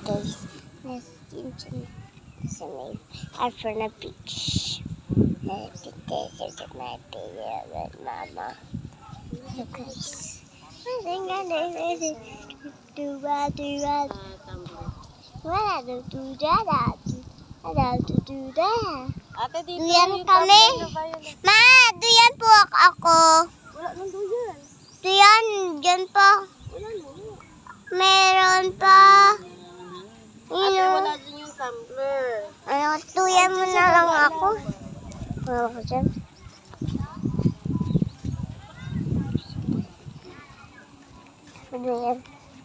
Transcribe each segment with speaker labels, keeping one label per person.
Speaker 1: guys, nasa sa may after na beach. Nasa my favorite mama. So guys,
Speaker 2: Ate, dito
Speaker 1: duyan
Speaker 2: yung
Speaker 1: kami.
Speaker 2: tumbler na violet.
Speaker 1: Ma, duyan po ako.
Speaker 2: Wala nang duyan.
Speaker 1: Duyan, dyan pa.
Speaker 2: Wala na.
Speaker 1: Meron pa.
Speaker 2: Ate, wala din yung tumbler.
Speaker 1: Ano, duyan mo na lang ako. Wala ko dyan. Duyan.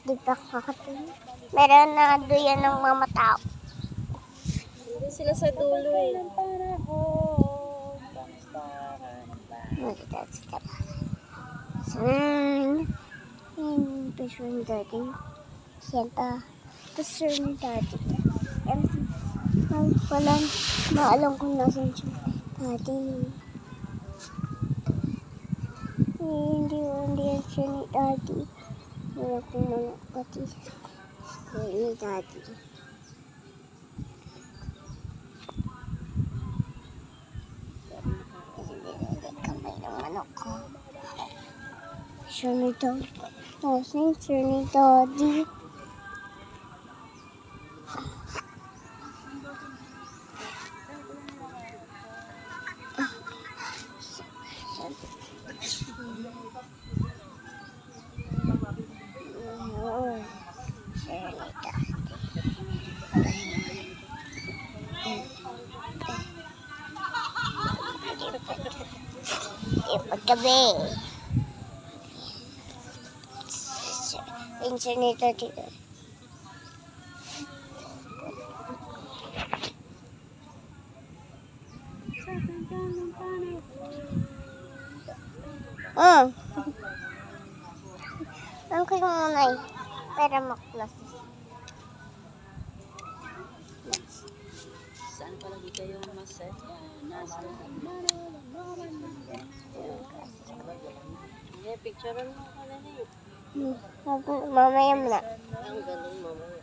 Speaker 1: Di pa kakatuloy. Meron na duyan ng mga tao.
Speaker 2: Hindi sila sa dulo eh.
Speaker 1: Magkita sa Sun. Picture ni Daddy. Siyempre, picture ni Daddy. Wala, maalam kung nasan siya. Daddy. Hindi yan siya ni Daddy. Wala kong mga pati. Ni Daddy. Kamay ng manok ko. Picture ni Daddy. Picture ni Daddy. Paggabi. Picture ni Daddy. Ang kayo muna eh. Para maklases.
Speaker 2: Saan pala di kayo masaya? Picturean mo ka na eh.
Speaker 1: Mamaya mo na.
Speaker 2: Ang galing mamaya.